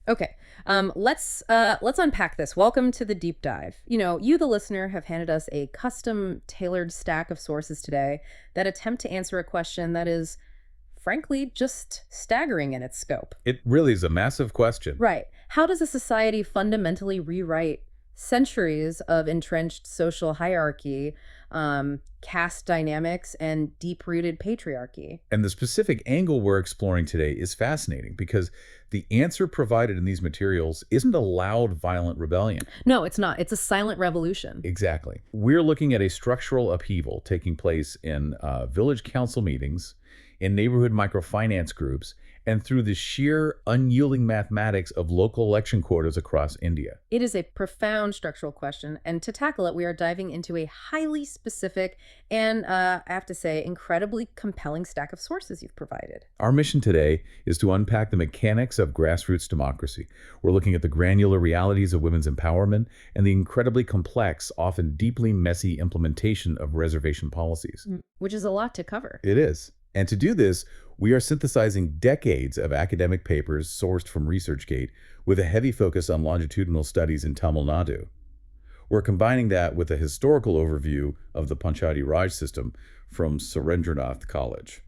Okay. Let's unpack this. Welcome to the deep dive. You, the listener, have handed us a custom tailored stack of sources today that attempt to answer a question that is, frankly, just staggering in its scope. It really is a massive question. Right. How does a society fundamentally rewrite centuries of entrenched social hierarchy, caste dynamics, and deep-rooted patriarchy? And the specific angle we're exploring today is fascinating because the answer provided in these materials isn't a loud, violent rebellion. No, it's not. It's a silent revolution. Exactly. We're looking at a structural upheaval taking place in village council meetings, in neighborhood microfinance groups, and through the sheer unyielding mathematics of local election quotas across India. It is a profound structural question, and to tackle it, we are diving into a highly specific and, I have to say, incredibly compelling stack of sources you've provided. Our mission today is to unpack the mechanics of grassroots democracy. We're looking at the granular realities of women's empowerment and the incredibly complex, often deeply messy implementation of reservation policies. Which is a lot to cover. It is. And to do this, we are synthesizing decades of academic papers sourced from ResearchGate with a heavy focus on longitudinal studies in Tamil Nadu. We're combining that with a historical overview of the Panchayat Raj system from Surendranath College.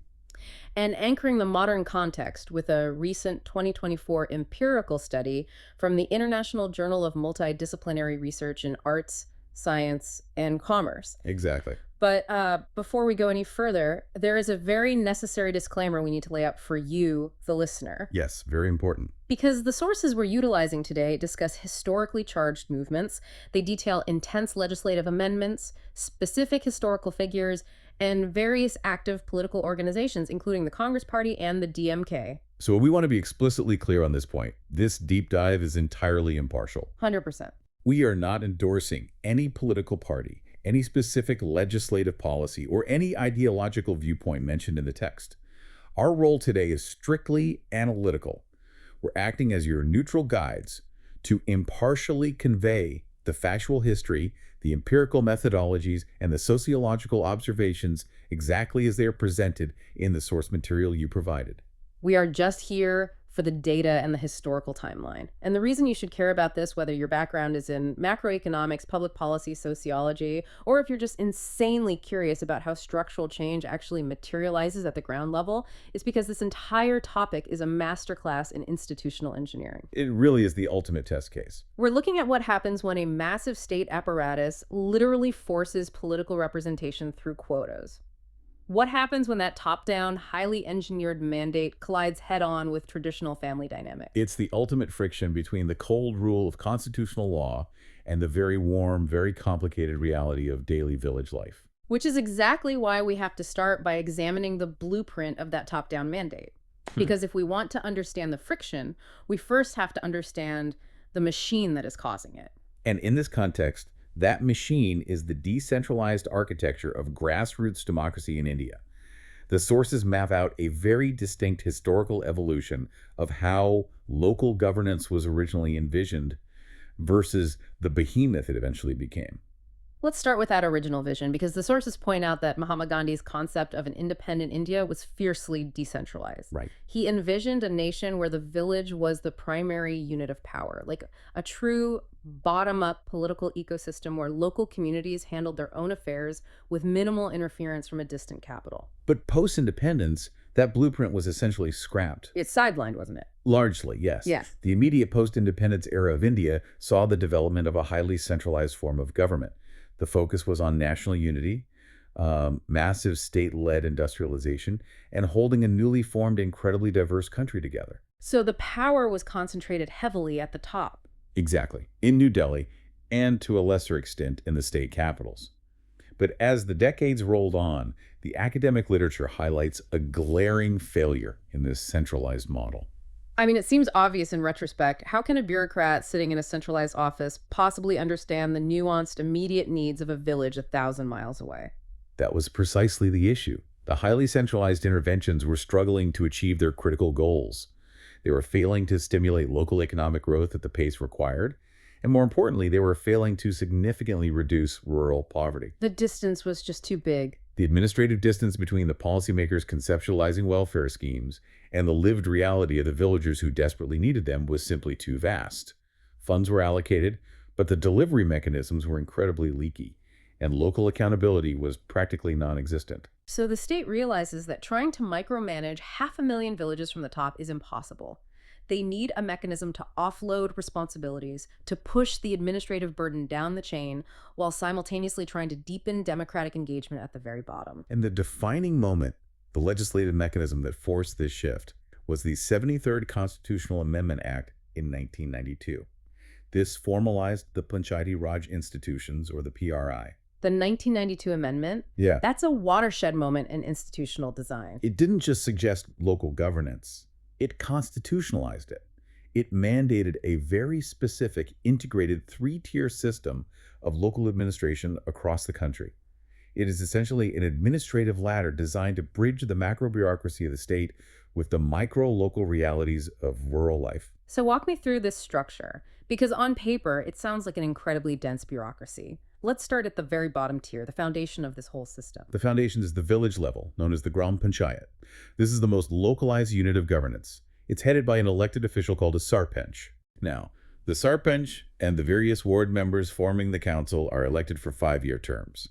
And anchoring the modern context with a recent 2024 empirical study from the International Journal of Multidisciplinary Research in Arts, Science, and Commerce. Exactly. But before we go any further, there is a very necessary disclaimer we need to lay out for you, the listener. Yes, very important. Because the sources we're utilizing today discuss historically charged movements, they detail intense legislative amendments, specific historical figures, and various active political organizations, including the Congress Party and the DMK. So we want to be explicitly clear on this point. This deep dive is entirely impartial. 100%. We are not endorsing any political party, any specific legislative policy, or any ideological viewpoint mentioned in the text. Our role today is strictly analytical. We're acting as your neutral guides to impartially convey the factual history, the empirical methodologies, and the sociological observations exactly as they are presented in the source material you provided. We are just here for the data and the historical timeline. And the reason you should care about this, whether your background is in macroeconomics, public policy, sociology, or if you're just insanely curious about how structural change actually materializes at the ground level, is because this entire topic is a masterclass in institutional engineering. It really is the ultimate test case. We're looking at what happens when a massive state apparatus literally forces political representation through quotas. What happens when that top-down, highly engineered mandate collides head-on with traditional family dynamics? It's the ultimate friction between the cold rule of constitutional law and the very warm, very complicated reality of daily village life. Which is exactly why we have to start by examining the blueprint of that top-down mandate. Because if we want to understand the friction, we first have to understand the machine that is causing it. And in this context, that machine is the decentralized architecture of grassroots democracy in India. The sources map out a very distinct historical evolution of how local governance was originally envisioned versus the behemoth it eventually became. Let's start with that original vision, because the sources point out that Mahatma Gandhi's concept of an independent India was fiercely decentralized. Right. He envisioned a nation where the village was the primary unit of power, like a true bottom-up political ecosystem where local communities handled their own affairs with minimal interference from a distant capital. But post-independence, that blueprint was essentially scrapped. It's sidelined, wasn't it? Largely, yes. Yes. The immediate post-independence era of India saw the development of a highly centralized form of government. The focus was on national unity, massive state-led industrialization, and holding a newly formed, incredibly diverse country together. So the power was concentrated heavily at the top. Exactly, in New Delhi, and to a lesser extent in the state capitals. But as the decades rolled on, the academic literature highlights a glaring failure in this centralized model. I mean, it seems obvious in retrospect. How can a bureaucrat sitting in a centralized office possibly understand the nuanced, immediate needs of a village 1,000 miles away? That was precisely the issue. The highly centralized interventions were struggling to achieve their critical goals. They were failing to stimulate local economic growth at the pace required, and more importantly, they were failing to significantly reduce rural poverty. The distance was just too big. The administrative distance between the policymakers conceptualizing welfare schemes and the lived reality of the villagers who desperately needed them was simply too vast. Funds were allocated, but the delivery mechanisms were incredibly leaky, and local accountability was practically non-existent. So the state realizes that trying to micromanage 500,000 villages from the top is impossible. They need a mechanism to offload responsibilities, to push the administrative burden down the chain, while simultaneously trying to deepen democratic engagement at the very bottom. And the defining moment, the legislative mechanism that forced this shift, was the 73rd Constitutional Amendment Act in 1992. This formalized the Panchayati Raj institutions, or the PRI. The 1992 amendment, Yeah. that's a watershed moment in institutional design. It didn't just suggest local governance, it constitutionalized it. It mandated a very specific, integrated three-tier system of local administration across the country. It is essentially an administrative ladder designed to bridge the macro bureaucracy of the state with the micro-local realities of rural life. So walk me through this structure, because on paper, it sounds like an incredibly dense bureaucracy. Let's start at the very bottom tier, the foundation of this whole system. The foundation is the village level, known as the Gram Panchayat. This is the most localized unit of governance. It's headed by an elected official called a sarpanch. Now, the sarpanch and the various ward members forming the council are elected for 5-year terms,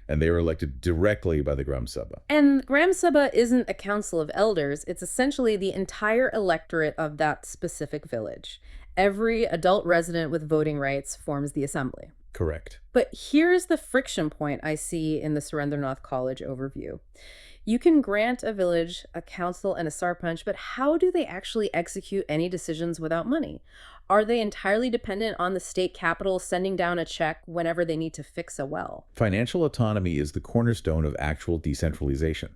and they are elected directly by the Gram Sabha. And Gram Sabha isn't a council of elders, it's essentially the entire electorate of that specific village. Every adult resident with voting rights forms the assembly. Correct. But here's the friction point I see in the Surendranath College overview. You can grant a village a council and a sarpanch, but how do they actually execute any decisions without money? Are they entirely dependent on the state capital sending down a check whenever they need to fix a well? Financial autonomy is the cornerstone of actual decentralization.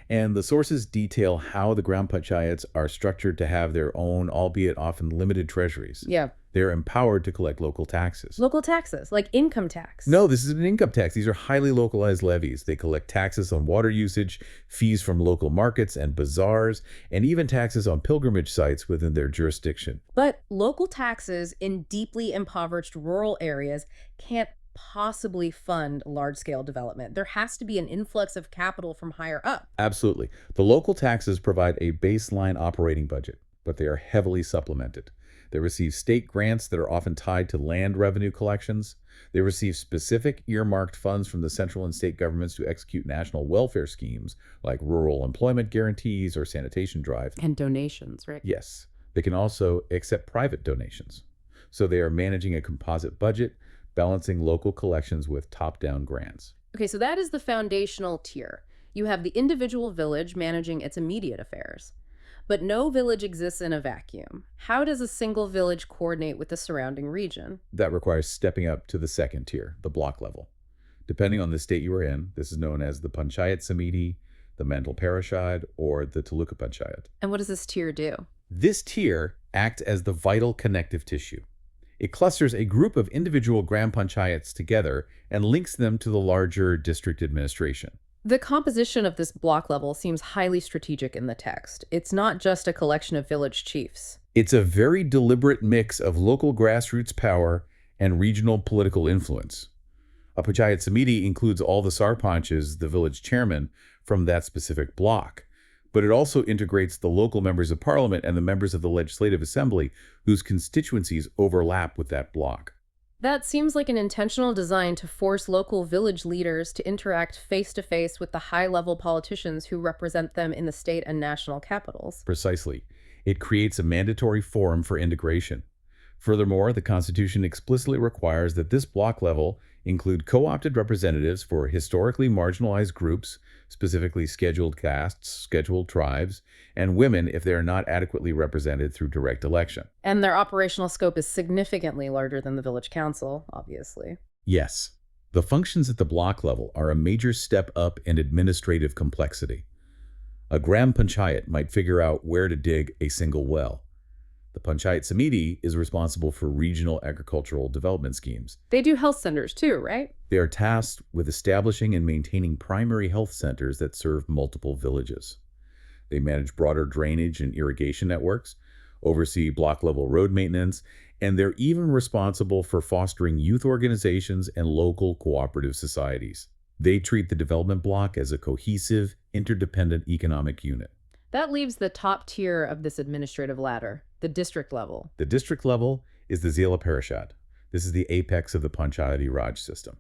And the sources detail how the Gram Panchayats are structured to have their own, albeit often limited, treasuries. Yeah. They're empowered to collect local taxes. Local taxes, like income tax. No, this is an income tax. These are highly localized levies. They collect taxes on water usage, fees from local markets and bazaars, and even taxes on pilgrimage sites within their jurisdiction. But local taxes in deeply impoverished rural areas can't possibly fund large-scale development. There has to be an influx of capital from higher up. Absolutely. The local taxes provide a baseline operating budget, but they are heavily supplemented. They receive state grants that are often tied to land revenue collections. They receive specific earmarked funds from the central and state governments to execute national welfare schemes like rural employment guarantees or sanitation drives. And donations, right? Yes. They can also accept private donations. So they are managing a composite budget, balancing local collections with top-down grants. Okay, so that is the foundational tier. You have the individual village managing its immediate affairs. But no village exists in a vacuum. How does a single village coordinate with the surrounding region? That requires stepping up to the second tier, the block level. Depending on the state you are in, this is known as the Panchayat Samiti, the Mandal Parishad, or the Taluka Panchayat. And what does this tier do? This tier acts as the vital connective tissue. It clusters a group of individual Gram Panchayats together and links them to the larger district administration. The composition of this block level seems highly strategic in the text. It's not just a collection of village chiefs. It's a very deliberate mix of local grassroots power and regional political influence. A Panchayat Samiti includes all the sarpanches, the village chairman, from that specific block. But it also integrates the local members of parliament and the members of the legislative assembly whose constituencies overlap with that block. That seems like an intentional design to force local village leaders to interact face-to-face with the high-level politicians who represent them in the state and national capitals. Precisely. It creates a mandatory forum for integration. Furthermore, the Constitution explicitly requires that this block level include co-opted representatives for historically marginalized groups, specifically scheduled castes, scheduled tribes, and women if they are not adequately represented through direct election. And their operational scope is significantly larger than the village council, obviously. Yes, the functions at the block level are a major step up in administrative complexity. A Gram Panchayat might figure out where to dig a single well. The Panchayat Samiti is responsible for regional agricultural development schemes. They do health centers too, right? They are tasked with establishing and maintaining primary health centers that serve multiple villages. They manage broader drainage and irrigation networks, oversee block-level road maintenance, and they're even responsible for fostering youth organizations and local cooperative societies. They treat the development block as a cohesive, interdependent economic unit. That leaves the top tier of this administrative ladder, the district level. The district level is the Zila Parishad. This is the apex of the Panchayati Raj system.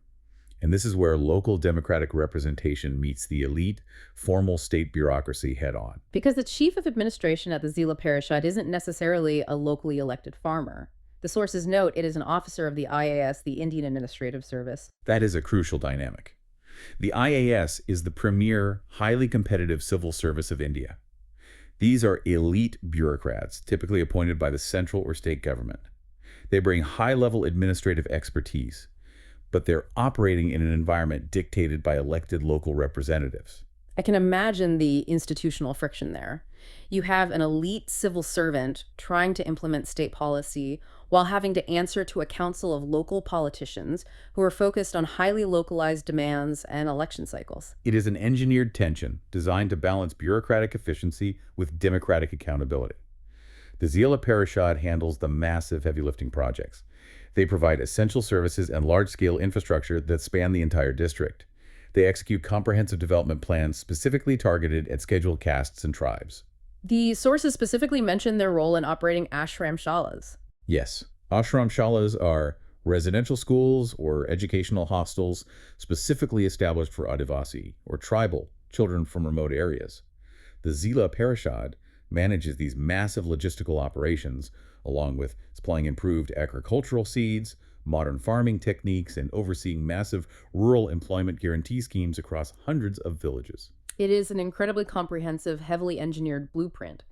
And this is where local democratic representation meets the elite, formal state bureaucracy head on. Because the chief of administration at the Zila Parishad isn't necessarily a locally elected farmer. The sources note it is an officer of the IAS, the Indian Administrative Service. That is a crucial dynamic. The IAS is the premier, highly competitive civil service of India. These are elite bureaucrats, typically appointed by the central or state government. They bring high-level administrative expertise, but they're operating in an environment dictated by elected local representatives. I can imagine the institutional friction there. You have an elite civil servant trying to implement state policy while having to answer to a council of local politicians who are focused on highly localized demands and election cycles. It is an engineered tension designed to balance bureaucratic efficiency with democratic accountability. The Zila Parishad handles the massive heavy lifting projects. They provide essential services and large-scale infrastructure that span the entire district. They execute comprehensive development plans specifically targeted at scheduled castes and tribes. The sources specifically mention their role in operating ashram shalas. Yes, ashram shalas are residential schools or educational hostels specifically established for Adivasi, or tribal, children from remote areas. The Zila Parishad manages these massive logistical operations, along with supplying improved agricultural seeds, modern farming techniques, and overseeing massive rural employment guarantee schemes across hundreds of villages. It is an incredibly comprehensive, heavily engineered blueprint.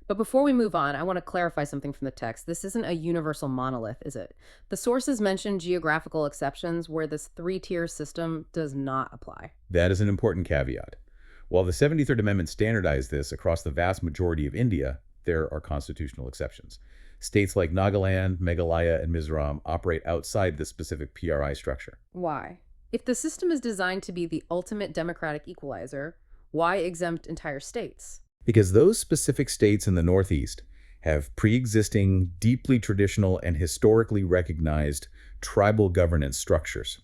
But before we move on, I want to clarify something from the text. This isn't a universal monolith, is it? The sources mention geographical exceptions where this three-tier system does not apply. That is an important caveat. While the 73rd Amendment standardized this across the vast majority of India, there are constitutional exceptions. States like Nagaland, Meghalaya, and Mizoram operate outside this specific PRI structure. Why? If the system is designed to be the ultimate democratic equalizer, why exempt entire states? Because those specific states in the Northeast have pre-existing, deeply traditional, and historically recognized tribal governance structures.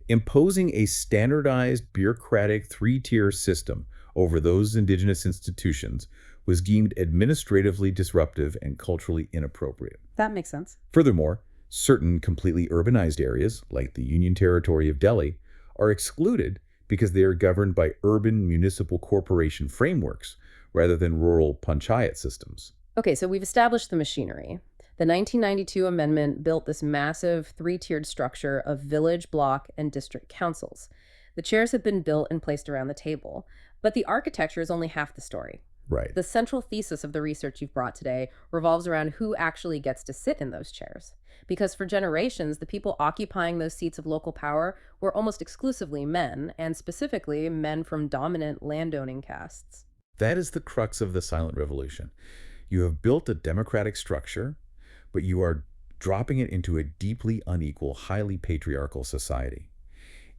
Imposing a standardized, bureaucratic three-tier system over those indigenous institutions was deemed administratively disruptive and culturally inappropriate. That makes sense. Furthermore, certain completely urbanized areas, like the Union Territory of Delhi, are excluded because they are governed by urban municipal corporation frameworks rather than rural panchayat systems. Okay, so we've established the machinery. The 1992 amendment built this massive three-tiered structure of village, block, and district councils. The chairs have been built and placed around the table, but the architecture is only half the story. Right. The central thesis of the research you've brought today revolves around who actually gets to sit in those chairs. Because for generations, the people occupying those seats of local power were almost exclusively men, and specifically men from dominant landowning castes. That is the crux of the silent revolution. You have built a democratic structure, but you are dropping it into a deeply unequal, highly patriarchal society.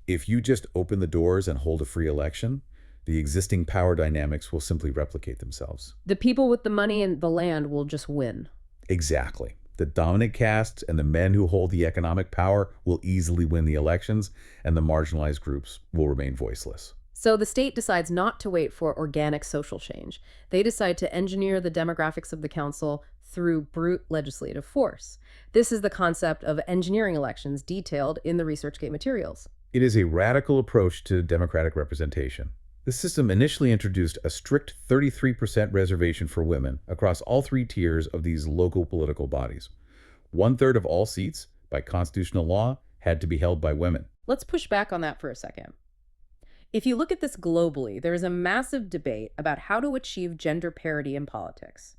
If you just open the doors and hold a free election, the existing power dynamics will simply replicate themselves. The people with the money and the land will just win. Exactly. The dominant castes and the men who hold the economic power will easily win the elections, and the marginalized groups will remain voiceless. So the state decides not to wait for organic social change. They decide to engineer the demographics of the council through brute legislative force. This is the concept of engineering elections detailed in the ResearchGate materials. It is a radical approach to democratic representation. The system initially introduced a strict 33% reservation for women across all three tiers of these local political bodies. 1/3 of all seats, by constitutional law, had to be held by women. Let's push back on that for a second. If you look at this globally, there is a massive debate about how to achieve gender parity in politics.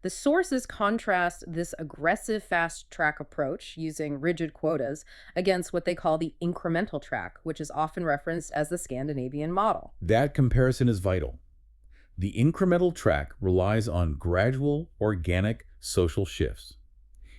The sources contrast this aggressive fast-track approach using rigid quotas against what they call the incremental track, which is often referenced as the Scandinavian model. That comparison is vital. The incremental track relies on gradual, organic social shifts.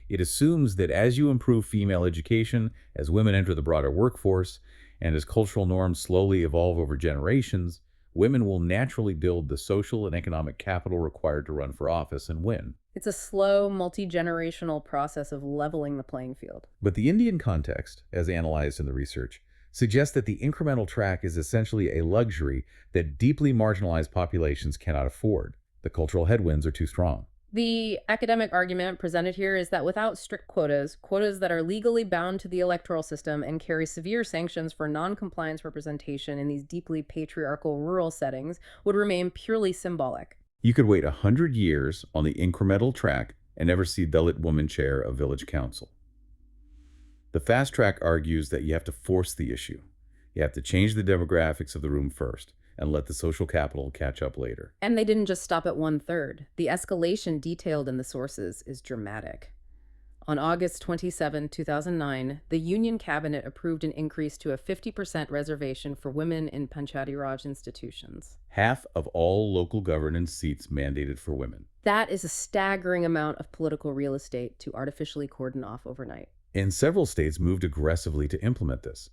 It assumes that as you improve female education, as women enter the broader workforce, and as cultural norms slowly evolve over generations, women will naturally build the social and economic capital required to run for office and win. It's a slow, multi-generational process of leveling the playing field. But the Indian context, as analyzed in the research, suggests that the incremental track is essentially a luxury that deeply marginalized populations cannot afford. The cultural headwinds are too strong. The academic argument presented here is that without strict quotas, quotas that are legally bound to the electoral system and carry severe sanctions for noncompliance representation in these deeply patriarchal rural settings, would remain purely symbolic. You could wait 100 years on the incremental track and never see Dalit woman chair of village council. The fast track argues that you have to force the issue. You have to change the demographics of the room first and let the social capital catch up later. And they didn't just stop at one third. The escalation detailed in the sources is dramatic. On August 27, 2009, the Union Cabinet approved an increase to a 50% reservation for women in Panchayat Raj institutions. Half of all local governance seats mandated for women. That is a staggering amount of political real estate to artificially cordon off overnight. And several states moved aggressively to implement this.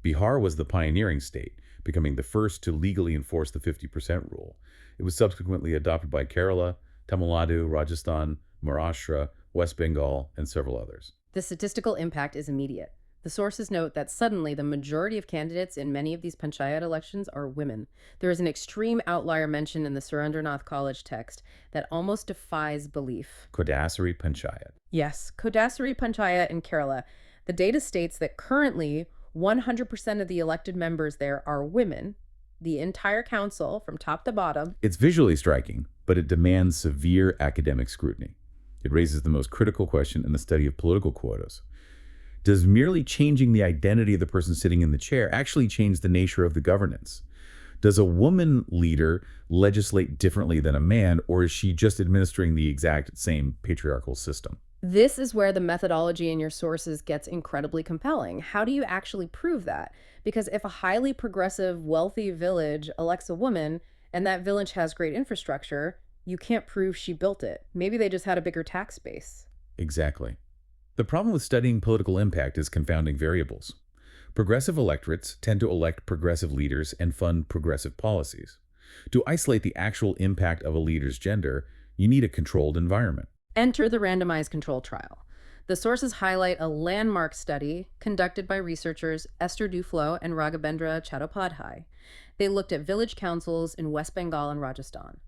Bihar was the pioneering state, becoming the first to legally enforce the 50% rule. It was subsequently adopted by Kerala, Tamil Nadu, Rajasthan, Maharashtra, West Bengal, and several others. The statistical impact is immediate. The sources note that suddenly the majority of candidates in many of these panchayat elections are women. There is an extreme outlier mentioned in the Surendranath College text that almost defies belief. Kodasari Panchayat. Yes, Kodasari Panchayat in Kerala. The data states that currently 100% of the elected members there are women. The entire council, from top to bottom. It's visually striking, but it demands severe academic scrutiny. It raises the most critical question in the study of political quotas. Does merely changing the identity of the person sitting in the chair actually change the nature of the governance? Does a woman leader legislate differently than a man, or is she just administering the exact same patriarchal system? This is where the methodology in your sources gets incredibly compelling. How do you actually prove that? Because if a highly progressive, wealthy village elects a woman and that village has great infrastructure, you can't prove she built it. Maybe they just had a bigger tax base. Exactly. The problem with studying political impact is confounding variables. Progressive electorates tend to elect progressive leaders and fund progressive policies. To isolate the actual impact of a leader's gender, you need a controlled environment. Enter the randomized control trial. The sources highlight a landmark study conducted by researchers Esther Duflo and Raghavendra Chattopadhyay. They looked at village councils in West Bengal and Rajasthan,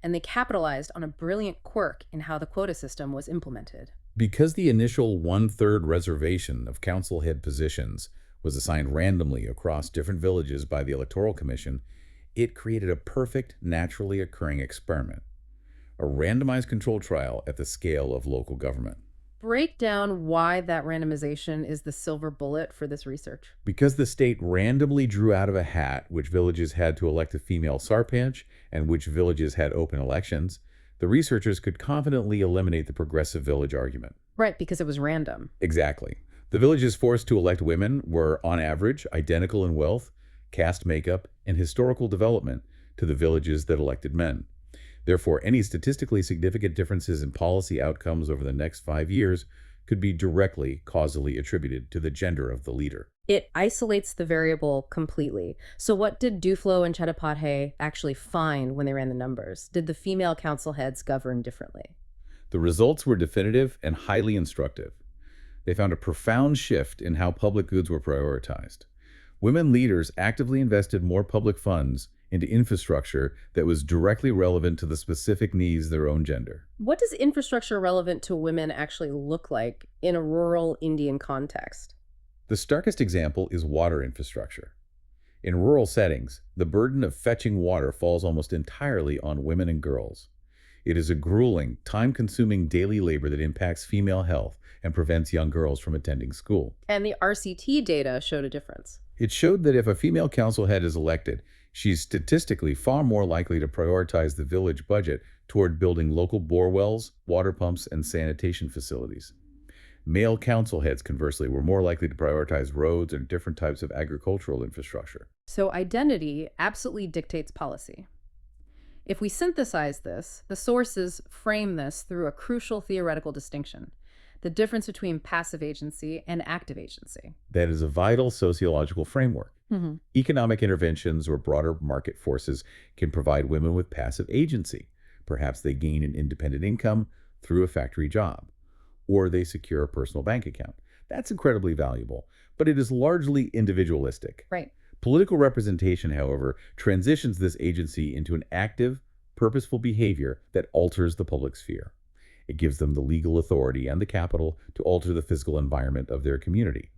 and they capitalized on a brilliant quirk in how the quota system was implemented. Because the initial one-third reservation of council head positions was assigned randomly across different villages by the Electoral Commission, it created a perfect, naturally occurring experiment. A randomized control trial at the scale of local government. Break down why that randomization is the silver bullet for this research. Because the state randomly drew out of a hat which villages had to elect a female sarpanch and which villages had open elections, the researchers could confidently eliminate the progressive village argument. Right, because it was random. Exactly. The villages forced to elect women were, on average, identical in wealth, caste makeup, and historical development to the villages that elected men. Therefore, any statistically significant differences in policy outcomes over the next 5 years could be directly causally attributed to the gender of the leader. It isolates the variable completely. So what did Duflo and Chattopadhyay actually find when they ran the numbers? Did the female council heads govern differently? The results were definitive and highly instructive. They found a profound shift in how public goods were prioritized. Women leaders actively invested more public funds into infrastructure that was directly relevant to the specific needs of their own gender. What does infrastructure relevant to women actually look like in a rural Indian context? The starkest example is water infrastructure. In rural settings, the burden of fetching water falls almost entirely on women and girls. It is a grueling, time-consuming daily labor that impacts female health and prevents young girls from attending school. And the RCT data showed a difference. It showed that if a female council head is elected, she's statistically far more likely to prioritize the village budget toward building local bore wells, water pumps, and sanitation facilities. Male council heads, conversely, were more likely to prioritize roads and different types of agricultural infrastructure. So identity absolutely dictates policy. If we synthesize this, the sources frame this through a crucial theoretical distinction: the difference between passive agency and active agency. That is a vital sociological framework. Mm-hmm. Economic interventions or broader market forces can provide women with passive agency. Perhaps they gain an independent income through a factory job, or they secure a personal bank account. That's incredibly valuable, but it is largely individualistic. Right. Political representation, however, transitions this agency into an active, purposeful behavior that alters the public sphere. It gives them the legal authority and the capital to alter the physical environment of their community,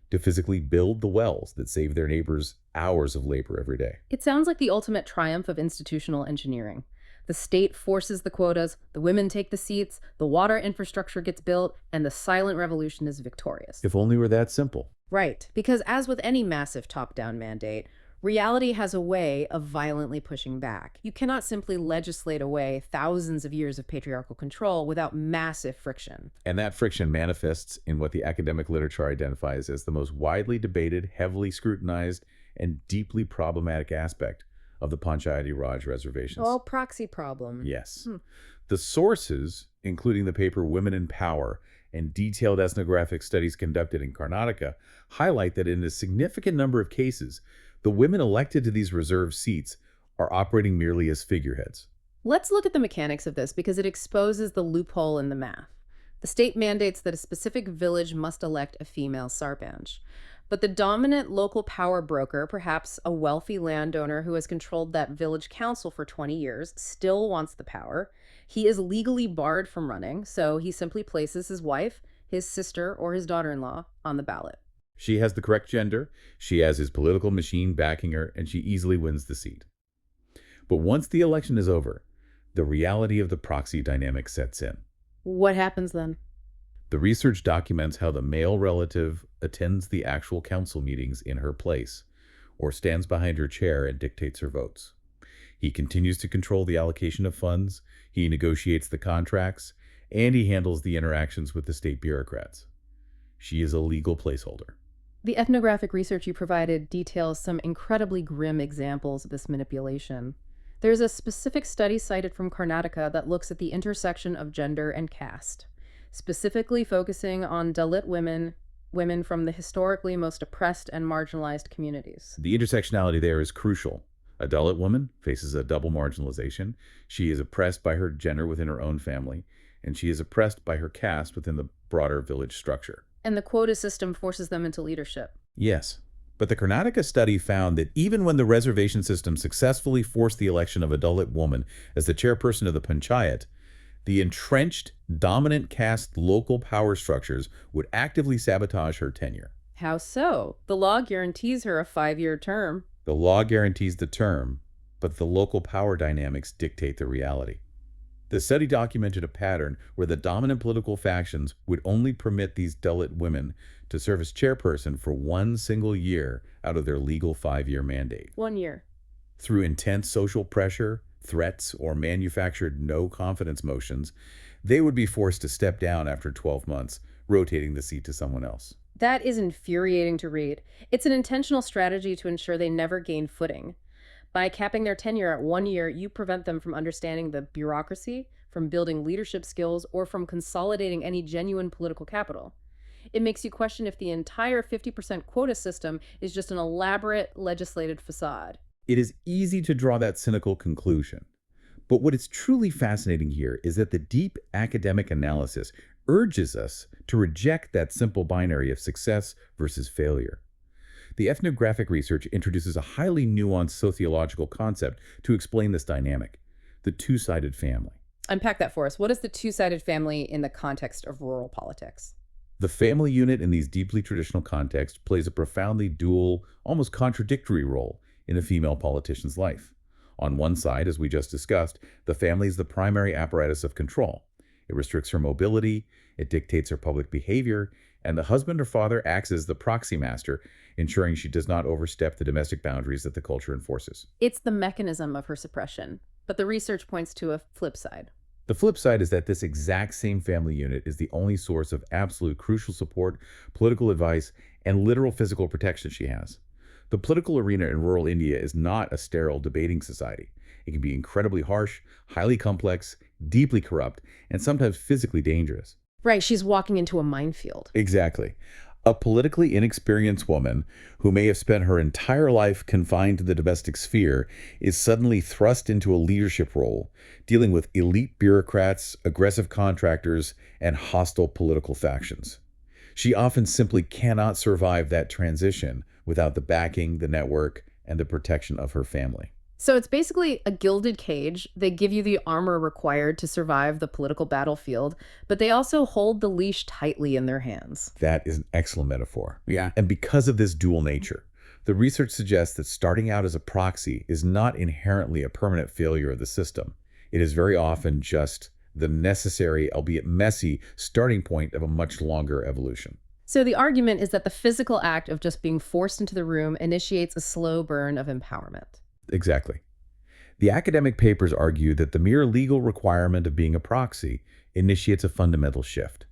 to physically build the wells that save their neighbors hours of labor every day. It sounds like the ultimate triumph of institutional engineering. The state forces the quotas, the women take the seats, the water infrastructure gets built, and the silent revolution is victorious. If only were that simple. Right, because as with any massive top-down mandate, reality has a way of violently pushing back. You cannot simply legislate away thousands of years of patriarchal control without massive friction. And that friction manifests in what the academic literature identifies as the most widely debated, heavily scrutinized, and deeply problematic aspect of the Panchayati Raj reservations. Oh, proxy problem. Yes. The sources, including the paper Women in Power and detailed ethnographic studies conducted in Karnataka, highlight that in a significant number of cases, the women elected to these reserved seats are operating merely as figureheads. Let's look at the mechanics of this because it exposes the loophole in the math. The state mandates that a specific village must elect a female sarpanch. But the dominant local power broker, perhaps a wealthy landowner who has controlled that village council for 20 years, still wants the power. He is legally barred from running, so he simply places his wife, his sister, or his daughter-in-law on the ballot. She has the correct gender, she has his political machine backing her, and she easily wins the seat. But once the election is over, the reality of the proxy dynamic sets in. What happens then? The research documents how the male relative attends the actual council meetings in her place, or stands behind her chair and dictates her votes. He continues to control the allocation of funds, he negotiates the contracts, and he handles the interactions with the state bureaucrats. She is a legal placeholder. The ethnographic research you provided details some incredibly grim examples of this manipulation. There's a specific study cited from Karnataka that looks at the intersection of gender and caste, specifically focusing on Dalit women from the historically most oppressed and marginalized communities. The intersectionality there is crucial. A Dalit woman faces a double marginalization. She is oppressed by her gender within her own family, and she is oppressed by her caste within the broader village structure. And the quota system forces them into leadership. Yes, but the Karnataka study found that even when the reservation system successfully forced the election of a Dalit woman as the chairperson of the panchayat, the entrenched, dominant caste local power structures would actively sabotage her tenure. How so? The law guarantees her a 5-year term. The law guarantees the term, but the local power dynamics dictate the reality. The study documented a pattern where the dominant political factions would only permit these Dalit women to serve as chairperson for one single year out of their legal 5-year mandate. 1 year. Through intense social pressure, threats, or manufactured no-confidence motions, they would be forced to step down after 12 months, rotating the seat to someone else. That is infuriating to read. It's an intentional strategy to ensure they never gain footing. By capping their tenure at 1 year, you prevent them from understanding the bureaucracy, from building leadership skills, or from consolidating any genuine political capital. It makes you question if the entire 50% quota system is just an elaborate legislated facade. It is easy to draw that cynical conclusion. But what is truly fascinating here is that the deep academic analysis urges us to reject that simple binary of success versus failure. The ethnographic research introduces a highly nuanced sociological concept to explain this dynamic: the two-sided family. Unpack that for us. What is the two-sided family in the context of rural politics? The family unit in these deeply traditional contexts plays a profoundly dual, almost contradictory role in a female politician's life. On one side, as we just discussed, the family is the primary apparatus of control. It restricts her mobility, it dictates her public behavior, and the husband or father acts as the proxy master, ensuring she does not overstep the domestic boundaries that the culture enforces. It's the mechanism of her suppression, but the research points to a flip side. The flip side is that this exact same family unit is the only source of absolute crucial support, political advice, and literal physical protection she has. The political arena in rural India is not a sterile debating society. It can be incredibly harsh, highly complex, deeply corrupt, and sometimes physically dangerous. Right, she's walking into a minefield. Exactly. A politically inexperienced woman who may have spent her entire life confined to the domestic sphere is suddenly thrust into a leadership role, dealing with elite bureaucrats, aggressive contractors, and hostile political factions. She often simply cannot survive that transition without the backing, the network, and the protection of her family. So it's basically a gilded cage. They give you the armor required to survive the political battlefield, but they also hold the leash tightly in their hands. That is an excellent metaphor. Yeah. And because of this dual nature, the research suggests that starting out as a proxy is not inherently a permanent failure of the system. It is very often just the necessary, albeit messy, starting point of a much longer evolution. So the argument is that the physical act of just being forced into the room initiates a slow burn of empowerment. Exactly. The academic papers argue that the mere legal requirement of being a proxy initiates a fundamental shift.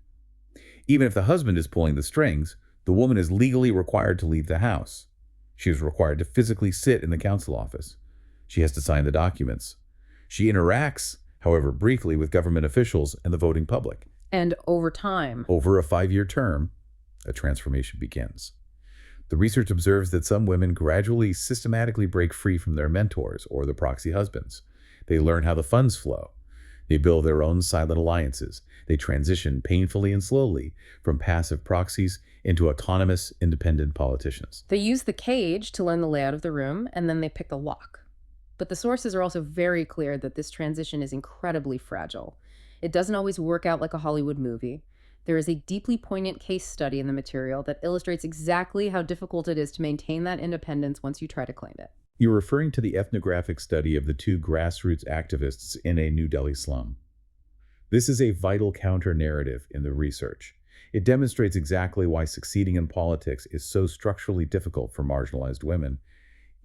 Even if the husband is pulling the strings, the woman is legally required to leave the house. She is required to physically sit in the council office. She has to sign the documents. She interacts, however briefly, with government officials and the voting public. And over time, Over a 5-year term, a transformation begins. The research observes that some women gradually, systematically break free from their mentors or the proxy husbands. They learn how the funds flow. They build their own silent alliances. They transition painfully and slowly from passive proxies into autonomous, independent politicians. they use the cage to learn the layout of the room, and then they pick the lock. But the sources are also very clear that this transition is incredibly fragile. It doesn't always work out like a Hollywood movie. There is a deeply poignant case study in the material that illustrates exactly how difficult it is to maintain that independence once you try to claim it. You're referring to the ethnographic study of the two grassroots activists in a New Delhi slum. This is a vital counter-narrative in the research. It demonstrates exactly why succeeding in politics is so structurally difficult for marginalized women,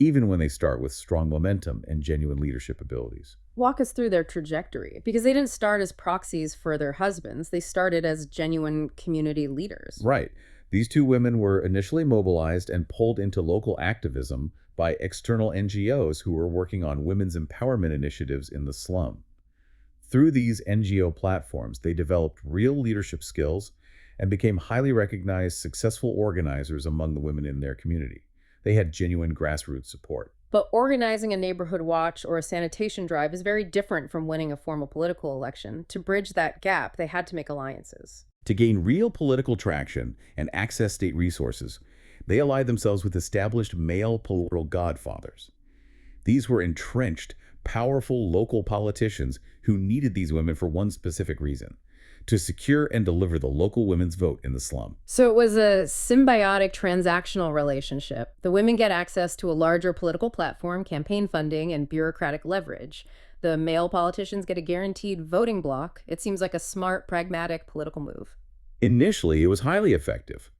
even when they start with strong momentum and genuine leadership abilities. Walk us through their trajectory, because they didn't start as proxies for their husbands. They started as genuine community leaders. Right. These two women were initially mobilized and pulled into local activism by external NGOs who were working on women's empowerment initiatives in the slum. Through these NGO platforms, they developed real leadership skills and became highly recognized, successful organizers among the women in their community. They had genuine grassroots support. But organizing a neighborhood watch or a sanitation drive is very different from winning a formal political election. To bridge that gap, they had to make alliances. To gain real political traction and access state resources, they allied themselves with established male political godfathers. These were entrenched, powerful local politicians who needed these women for one specific reason: to secure and deliver the local women's vote in the slum. So it was a symbiotic transactional relationship. The women get access to a larger political platform, campaign funding, and bureaucratic leverage. The male politicians get a guaranteed voting block. It seems like a smart, pragmatic political move. Initially, it was highly effective,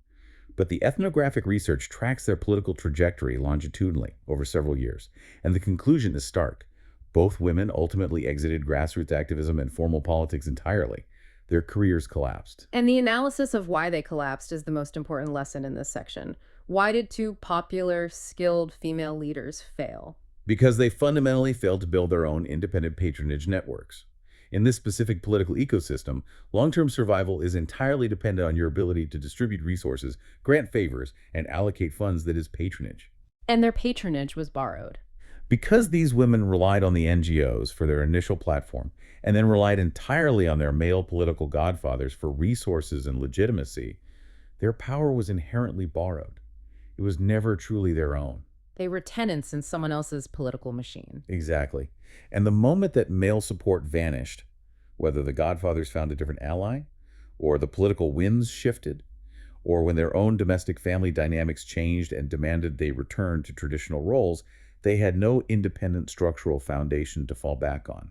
but the ethnographic research tracks their political trajectory longitudinally over several years, and the conclusion is stark. Both women ultimately exited grassroots activism and formal politics entirely. Their careers collapsed. And the analysis of why they collapsed is the most important lesson in this section. Why did two popular, skilled female leaders fail? Because they fundamentally failed to build their own independent patronage networks. In this specific political ecosystem, long-term survival is entirely dependent on your ability to distribute resources, grant favors, and allocate funds that is patronage. And their patronage was borrowed. Because these women relied on the NGOs for their initial platform, and then relied entirely on their male political godfathers for resources and legitimacy, their power was inherently borrowed. It was never truly their own. They were tenants in someone else's political machine. Exactly. And the moment that male support vanished, whether the godfathers found a different ally, or the political winds shifted, or when their own domestic family dynamics changed and demanded they return to traditional roles, they had no independent structural foundation to fall back on.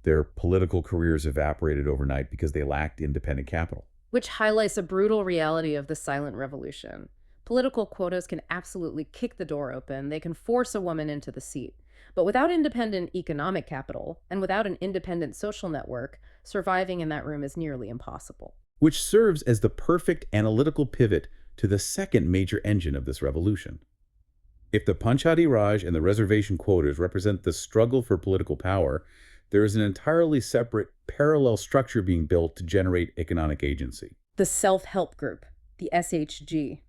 Their political careers evaporated overnight because they lacked independent capital. Which highlights a brutal reality of the silent revolution. Political quotas can absolutely kick the door open. They can force a woman into the seat. But without independent economic capital and without an independent social network, surviving in that room is nearly impossible. Which serves as the perfect analytical pivot to the second major engine of this revolution. If the Panchayat Raj and the reservation quotas represent the struggle for political power, there is an entirely separate, parallel structure being built to generate economic agency. The self-help group, the SHG.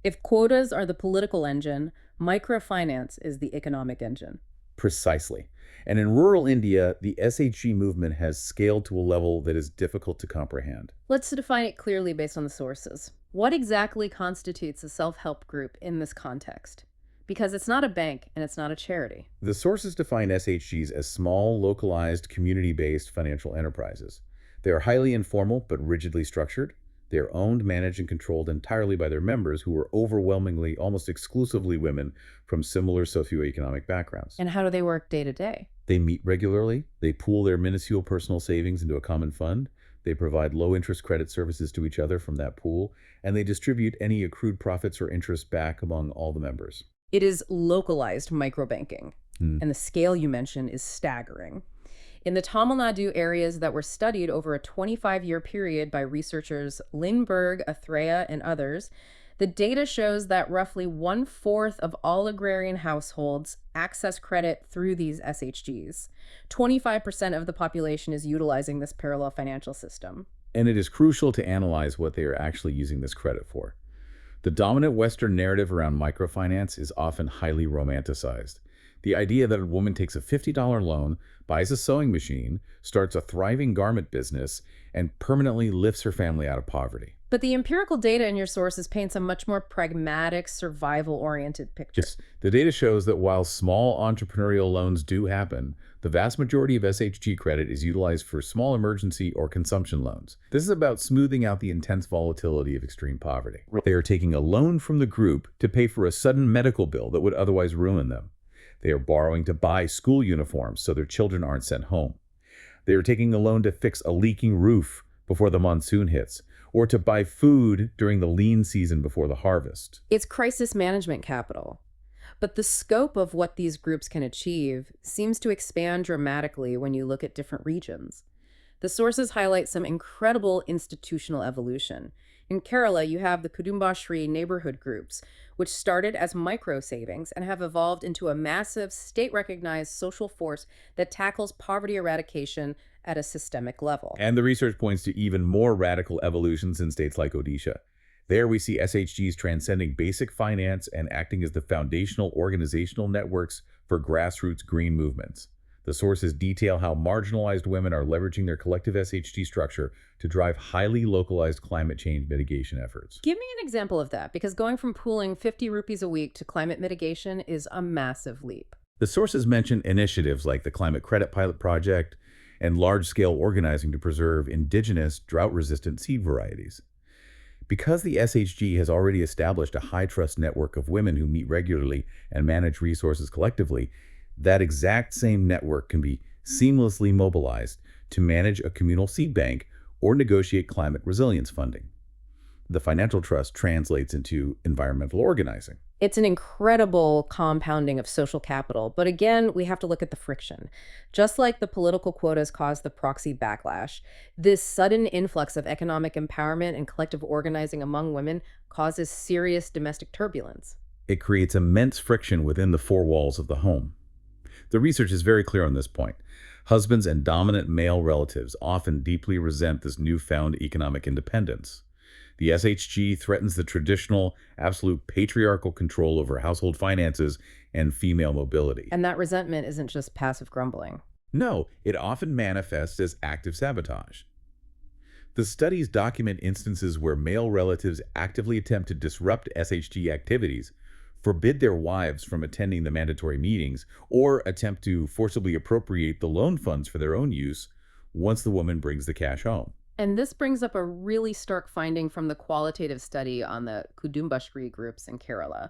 If quotas are the political engine, microfinance is the economic engine. Precisely. And in rural India, the SHG movement has scaled to a level that is difficult to comprehend. Let's define it clearly based on the sources. What exactly constitutes a self-help group in this context? Because it's not a bank and it's not a charity. The sources define SHGs as small, localized, community-based financial enterprises. They are highly informal but rigidly structured. They are owned, managed, and controlled entirely by their members, who are overwhelmingly, almost exclusively women from similar socioeconomic backgrounds. And how do they work day to day? They meet regularly. They pool their minuscule personal savings into a common fund. They provide low-interest credit services to each other from that pool, and they distribute any accrued profits or interest back among all the members. It is localized microbanking, Hmm. and the scale you mention is staggering. In the Tamil Nadu areas that were studied over a 25-year period by researchers Lindbergh, Athrea, and others, the data shows that roughly one-fourth of all agrarian households access credit through these SHGs. 25% of the population is utilizing this parallel financial system. And it is crucial to analyze what they are actually using this credit for. The dominant Western narrative around microfinance is often highly romanticized. The idea that a woman takes a $50 loan, buys a sewing machine, starts a thriving garment business, and permanently lifts her family out of poverty. But the empirical data in your sources paints a much more pragmatic, survival-oriented picture. Yes, the data shows that while small entrepreneurial loans do happen, the vast majority of SHG credit is utilized for small emergency or consumption loans. This is about smoothing out the intense volatility of extreme poverty. They are taking a loan from the group to pay for a sudden medical bill that would otherwise ruin them. They are borrowing to buy school uniforms so their children aren't sent home. They are taking a loan to fix a leaking roof before the monsoon hits, or to buy food during the lean season before the harvest. It's crisis management capital. But the scope of what these groups can achieve seems to expand dramatically when you look at different regions. The sources highlight some incredible institutional evolution. In Kerala, you have the Kudumbashri neighborhood groups, which started as micro savings and have evolved into a massive state-recognized social force that tackles poverty eradication at a systemic level. And the research points to even more radical evolutions in states like Odisha. There we see SHGs transcending basic finance and acting as the foundational organizational networks for grassroots green movements. The sources detail how marginalized women are leveraging their collective SHG structure to drive highly localized climate change mitigation efforts. Give me an example of that, because going from pooling 50 rupees a week to climate mitigation is a massive leap. The sources mention initiatives like the Climate Credit Pilot Project and large-scale organizing to preserve indigenous, drought-resistant seed varieties. Because the SHG has already established a high-trust network of women who meet regularly and manage resources collectively, that exact same network can be seamlessly mobilized to manage a communal seed bank or negotiate climate resilience funding. The financial trust translates into environmental organizing. It's an incredible compounding of social capital, but again, we have to look at the friction. Just like the political quotas caused the proxy backlash, this sudden influx of economic empowerment and collective organizing among women causes serious domestic turbulence. It creates immense friction within the four walls of the home. The research is very clear on this point. Husbands and dominant male relatives often deeply resent this newfound economic independence. The SHG threatens the traditional, absolute patriarchal control over household finances and female mobility. And that resentment isn't just passive grumbling. No, it often manifests as active sabotage. The studies document instances where male relatives actively attempt to disrupt SHG activities, forbid their wives from attending the mandatory meetings, or attempt to forcibly appropriate the loan funds for their own use once the woman brings the cash home. And this brings up a really stark finding from the qualitative study on the Kudumbashri groups in Kerala.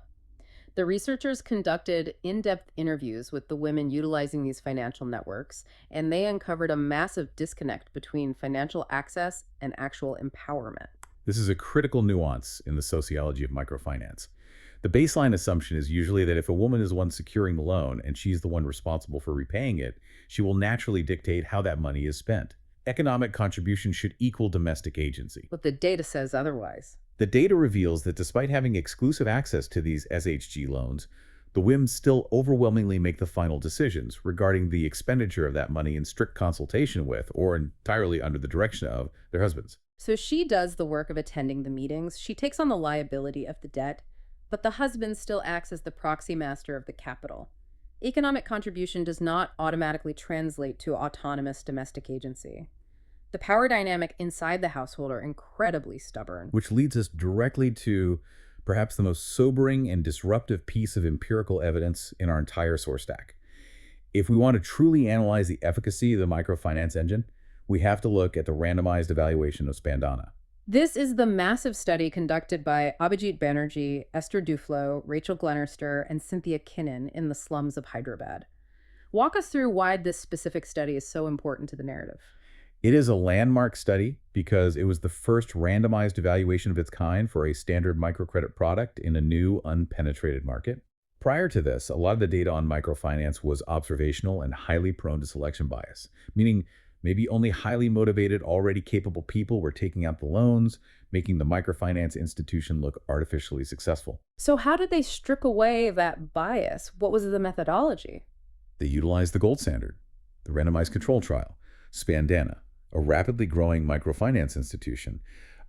The researchers conducted in-depth interviews with the women utilizing these financial networks, and they uncovered a massive disconnect between financial access and actual empowerment. This is a critical nuance in the sociology of microfinance. The baseline assumption is usually that if a woman is the one securing the loan and she's the one responsible for repaying it, she will naturally dictate how that money is spent. Economic contribution should equal domestic agency. But the data says otherwise. The data reveals that despite having exclusive access to these SHG loans, the women still overwhelmingly make the final decisions regarding the expenditure of that money in strict consultation with, or entirely under the direction of, their husbands. So she does the work of attending the meetings, she takes on the liability of the debt, but the husband still acts as the proxy master of the capital. Economic contribution does not automatically translate to autonomous domestic agency. The power dynamic inside the household are incredibly stubborn. Which leads us directly to perhaps the most sobering and disruptive piece of empirical evidence in our entire source stack. If we want to truly analyze the efficacy of the microfinance engine, we have to look at the randomized evaluation of Spandana. This is the massive study conducted by Abhijit Banerjee, Esther Duflo, Rachel Glenister, and Cynthia Kinnan in the slums of Hyderabad. Walk us through why this specific study is so important to the narrative. It is a landmark study because it was the first randomized evaluation of its kind for a standard microcredit product in a new, unpenetrated market. Prior to this, a lot of the data on microfinance was observational and highly prone to selection bias, meaning maybe only highly motivated, already capable people were taking out the loans, making the microfinance institution look artificially successful. So, how did they strip away that bias? What was the methodology? They utilized the gold standard, the randomized control trial. Spandana, a rapidly growing microfinance institution,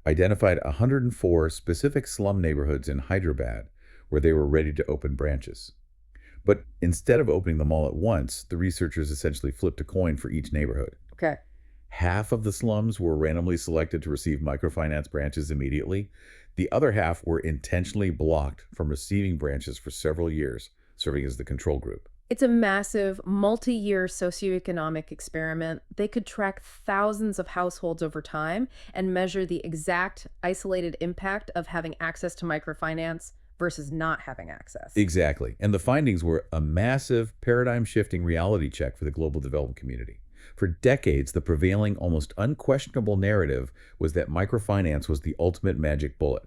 identified 104 specific slum neighborhoods in Hyderabad where they were ready to open branches. But instead of opening them all at once, the researchers essentially flipped a coin for each neighborhood. Okay. Half of the slums were randomly selected to receive microfinance branches immediately. The other half were intentionally blocked from receiving branches for several years, serving as the control group. It's a massive, multi-year socioeconomic experiment. They could track thousands of households over time and measure the exact isolated impact of having access to microfinance versus not having access. Exactly. And the findings were a massive paradigm-shifting reality check for the global development community. For decades, the prevailing, almost unquestionable narrative was that microfinance was the ultimate magic bullet.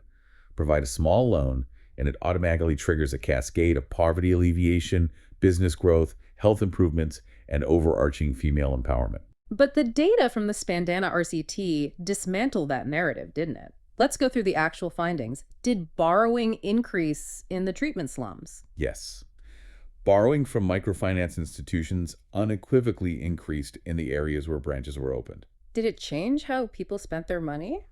Provide a small loan, and it automatically triggers a cascade of poverty alleviation, business growth, health improvements, and overarching female empowerment. But the data from the Spandana RCT dismantled that narrative, didn't it? Let's go through the actual findings. Did borrowing increase in the treatment slums? Yes. Borrowing from microfinance institutions unequivocally increased in the areas where branches were opened. Did it change how people spent their money?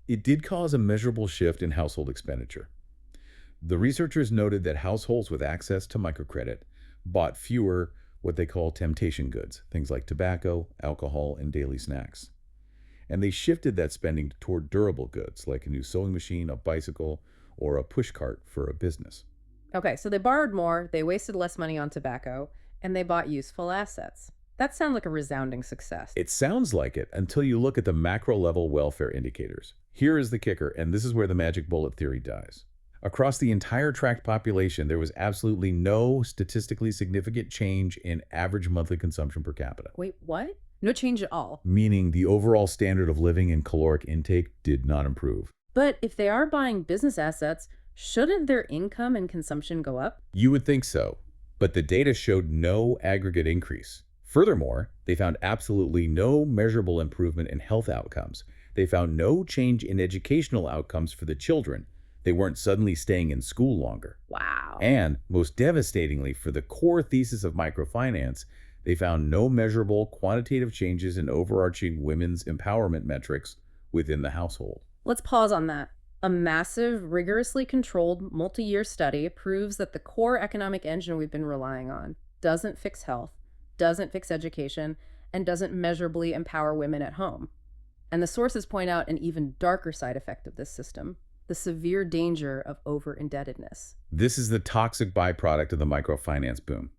It did cause a measurable shift in household expenditure. The researchers noted that households with access to microcredit bought fewer what they call temptation goods, things like tobacco, alcohol, and daily snacks. And they shifted that spending toward durable goods like a new sewing machine, a bicycle, or a push cart for a business. Okay, so they borrowed more, they wasted less money on tobacco, and they bought useful assets. That sounds like a resounding success. It sounds like it until you look at the macro level welfare indicators. Here is the kicker, and this is where the magic bullet theory dies. Across the entire tracked population, there was absolutely no statistically significant change in average monthly consumption per capita. Wait, what? No change at all. Meaning the overall standard of living and caloric intake did not improve. But if they are buying business assets, shouldn't their income and consumption go up? You would think so, but the data showed no aggregate increase. Furthermore, they found absolutely no measurable improvement in health outcomes. They found no change in educational outcomes for the children. They weren't suddenly staying in school longer. Wow. And most devastatingly, for the core thesis of microfinance, they found no measurable quantitative changes in overarching women's empowerment metrics within the household. Let's pause on that. A massive, rigorously controlled, multi-year study proves that the core economic engine we've been relying on doesn't fix health, doesn't fix education, and doesn't measurably empower women at home. And the sources point out an even darker side effect of this system: the severe danger of over-indebtedness. This is the toxic byproduct of the microfinance boom.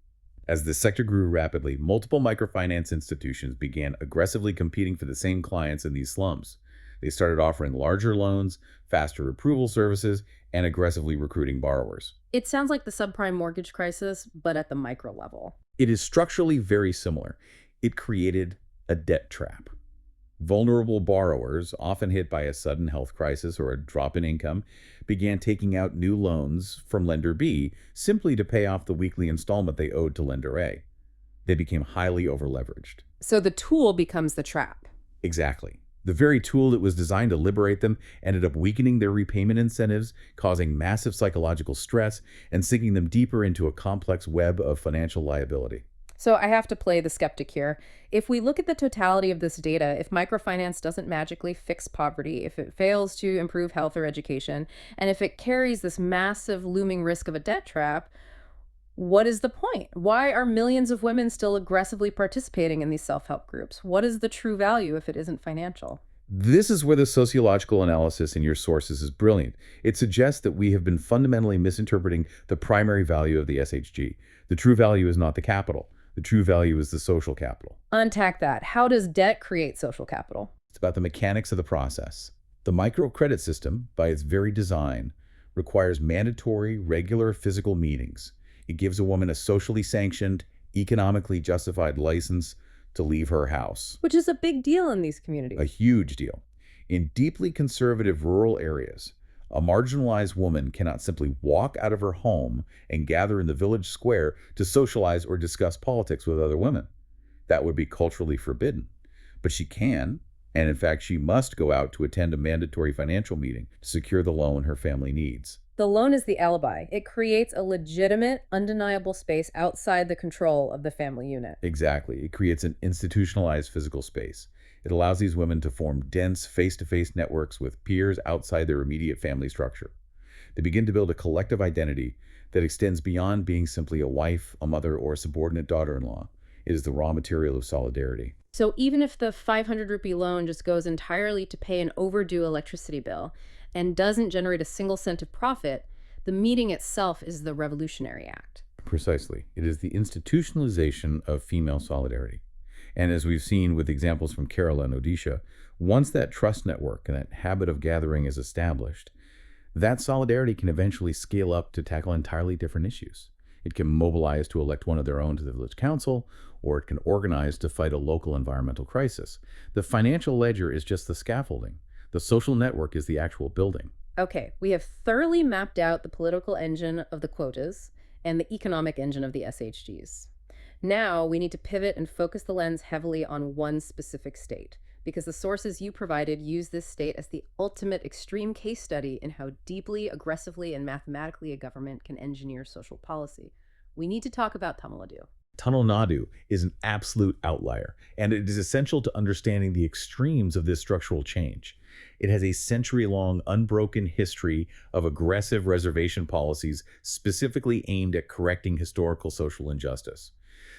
As the sector grew rapidly, multiple microfinance institutions began aggressively competing for the same clients in these slums. They started offering larger loans, faster approval services, and aggressively recruiting borrowers. It sounds like the subprime mortgage crisis, but at the micro level. It is structurally very similar. It created a debt trap. Vulnerable borrowers, often hit by a sudden health crisis or a drop in income, began taking out new loans from lender B simply to pay off the weekly installment they owed to lender A. They became highly overleveraged. So the tool becomes the trap. Exactly. The very tool that was designed to liberate them ended up weakening their repayment incentives, causing massive psychological stress, and sinking them deeper into a complex web of financial liability. So I have to play the skeptic here. If we look at the totality of this data, if microfinance doesn't magically fix poverty, if it fails to improve health or education, and if it carries this massive looming risk of a debt trap, What is the point? Why are millions of women still aggressively participating in these self-help groups? What is the true value if it isn't financial? This is where the sociological analysis in your sources is brilliant. It suggests that we have been fundamentally misinterpreting the primary value of the SHG. The true value is not the capital. The true value is the social capital. Untack that. How does debt create social capital? It's about the mechanics of the process. The microcredit system, by its very design, requires mandatory, regular physical meetings. It gives a woman a socially sanctioned, economically justified license to leave her house. Which is a big deal in these A communities. huge deal. In deeply conservative rural areas, a marginalized woman cannot simply walk out of her home and gather in the village square to socialize or discuss politics with other women. That would be culturally forbidden. But she can, and in fact, she must go out to attend a mandatory financial meeting to secure the loan her family needs. The loan is the alibi. It creates a legitimate, undeniable space outside the control of the family unit. Exactly. It creates an institutionalized physical space. It allows these women to form dense face-to-face networks with peers outside their immediate family structure. They begin to build a collective identity that extends beyond being simply a wife, a mother, or a subordinate daughter-in-law. It is the raw material of solidarity. So even if the 500 rupee loan just goes entirely to pay an overdue electricity bill and doesn't generate a single cent of profit, the meeting itself is the revolutionary act. Precisely. It is the institutionalization of female solidarity. And as we've seen with examples from Kerala and Odisha, once that trust network and that habit of gathering is established, that solidarity can eventually scale up to tackle entirely different issues. It can mobilize to elect one of their own to the village council, or it can organize to fight a local environmental crisis. The financial ledger is just the scaffolding. The social network is the actual building. Okay, we have thoroughly mapped out the political engine of the quotas and the economic engine of the SHGs. Now we need to pivot and focus the lens heavily on one specific state, because the sources you provided use this state as the ultimate extreme case study in how deeply, aggressively, and mathematically a government can engineer social policy. We need to talk about Tamil Nadu. Tamil Nadu is an absolute outlier, and it is essential to understanding the extremes of this structural change. It has a century-long, unbroken history of aggressive reservation policies specifically aimed at correcting historical social injustice.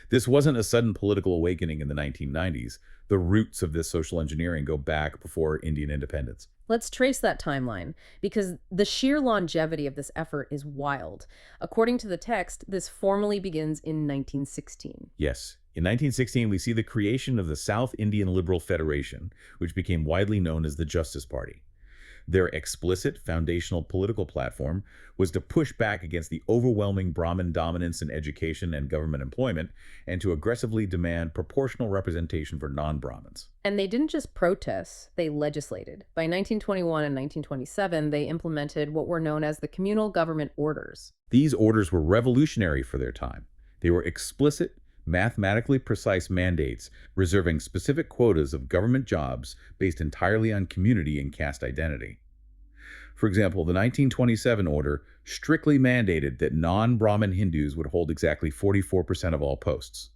This wasn't a sudden political awakening in the 1990s. The roots of this social engineering go back before Indian independence. Let's trace that timeline, because the sheer longevity of this effort is wild. According to the text, this formally begins in 1916. Yes, in 1916, we see the creation of the South Indian Liberal Federation, which became widely known as the Justice Party. Their explicit foundational political platform was to push back against the overwhelming Brahmin dominance in education and government employment and to aggressively demand proportional representation for non-Brahmins. And they didn't just protest, they legislated. By 1921 and 1927, they implemented what were known as the communal government orders. These orders were revolutionary for their time. They were explicit, mathematically precise mandates reserving specific quotas of government jobs based entirely on community and caste identity. For example, the 1927 order strictly mandated that non-Brahmin Hindus would hold exactly 44% of all posts.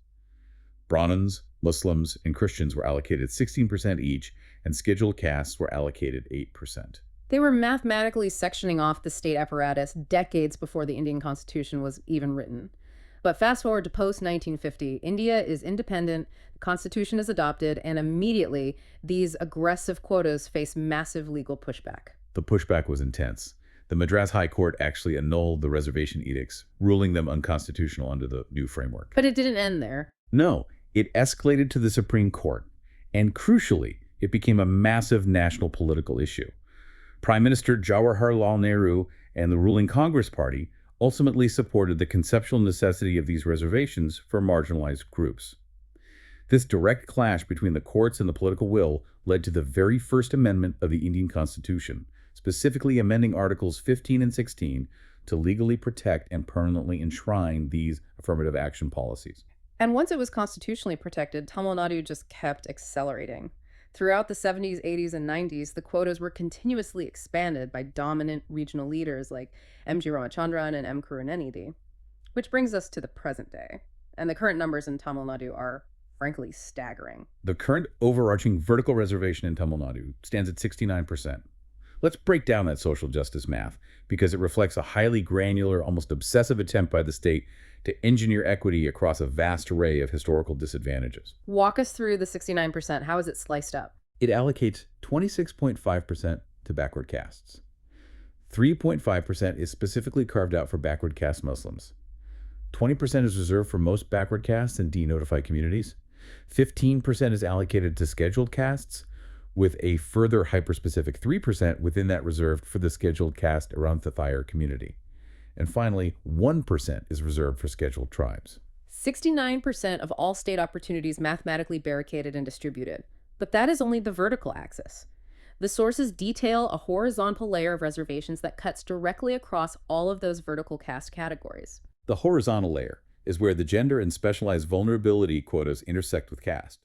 Brahmins, Muslims, and Christians were allocated 16% each, and scheduled castes were allocated 8%. They were mathematically sectioning off the state apparatus decades before the Indian Constitution was even written. But fast forward to post-1950, India is independent, the constitution is adopted, and immediately these aggressive quotas face massive legal pushback. The pushback was intense. The Madras High Court actually annulled the reservation edicts, ruling them unconstitutional under the new framework. But it didn't end there. No, it escalated to the Supreme Court, and crucially, it became a massive national political issue. Prime Minister Jawaharlal Nehru and the ruling Congress Party ultimately supported the conceptual necessity of these reservations for marginalized groups. This direct clash between the courts and the political will led to the very first amendment of the Indian Constitution, specifically amending Articles 15 and 16 to legally protect and permanently enshrine these affirmative action policies. And once it was constitutionally protected, Tamil Nadu just kept accelerating. Throughout the 70s, 80s, and 90s, the quotas were continuously expanded by dominant regional leaders like M.G. Ramachandran and M. Karunanidhi. Which brings us to the present day. And the current numbers in Tamil Nadu are, frankly, staggering. The current overarching vertical reservation in Tamil Nadu stands at 69%. Let's break down that social justice math because it reflects a highly granular, almost obsessive attempt by the state to engineer equity across a vast array of historical disadvantages. Walk us through the 69%. How is it sliced up? It allocates 26.5% to backward castes. 3.5% is specifically carved out for backward caste Muslims. 20% is reserved for most backward castes and denotified communities. 15% is allocated to scheduled castes, with a further hyperspecific 3% within that reserved for the scheduled caste around the Thayer community. And finally, 1% is reserved for scheduled tribes. 69% of all state opportunities mathematically barricaded and distributed. But that is only the vertical axis. The sources detail a horizontal layer of reservations that cuts directly across all of those vertical caste categories. The horizontal layer is where the gender and specialized vulnerability quotas intersect with caste.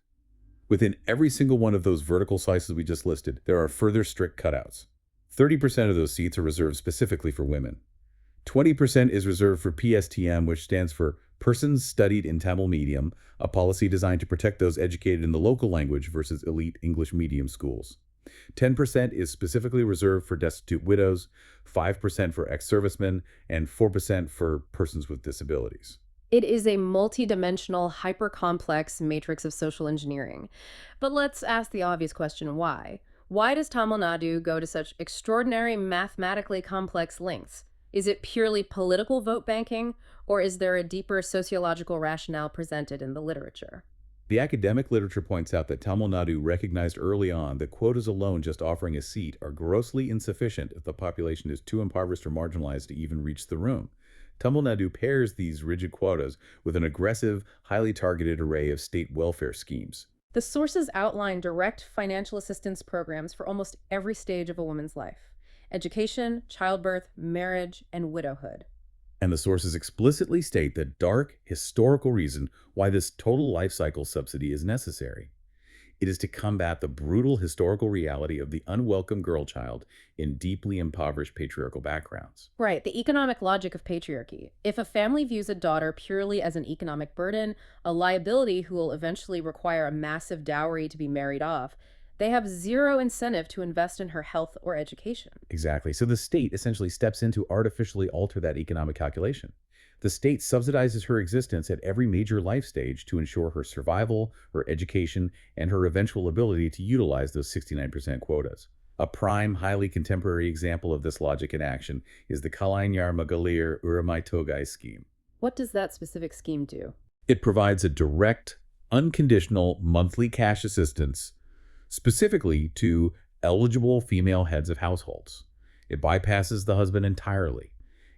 Within every single one of those vertical slices we just listed, there are further strict cutouts. 30% of those seats are reserved specifically for women. 20% is reserved for PSTM, which stands for Persons Studied in Tamil Medium, a policy designed to protect those educated in the local language versus elite English medium schools. 10% is specifically reserved for destitute widows, 5% for ex-servicemen, and 4% for persons with disabilities. It is a multi-dimensional, hyper-complex matrix of social engineering. But let's ask the obvious question, why? Why does Tamil Nadu go to such extraordinary, mathematically complex lengths? Is it purely political vote banking, or is there a deeper sociological rationale presented in the literature? The academic literature points out that Tamil Nadu recognized early on that quotas alone just offering a seat are grossly insufficient if the population is too impoverished or marginalized to even reach the room. Tamil Nadu pairs these rigid quotas with an aggressive, highly targeted array of state welfare schemes. The sources outline direct financial assistance programs for almost every stage of a woman's life: education, childbirth, marriage, and widowhood. And the sources explicitly state the dark, historical reason why this total life cycle subsidy is necessary. It is to combat the brutal historical reality of the unwelcome girl child in deeply impoverished patriarchal backgrounds. Right, the economic logic of patriarchy. If a family views a daughter purely as an economic burden, a liability who will eventually require a massive dowry to be married off, they have zero incentive to invest in her health or education. Exactly. So the state essentially steps in to artificially alter that economic calculation. The state subsidizes her existence at every major life stage to ensure her survival, her education, and her eventual ability to utilize those 69% quotas. A prime, highly contemporary example of this logic in action is the Kalainyar Magalir Uramai Togai scheme. What does that specific scheme do? It provides a direct, unconditional monthly cash assistance specifically to eligible female heads of households. It bypasses the husband entirely.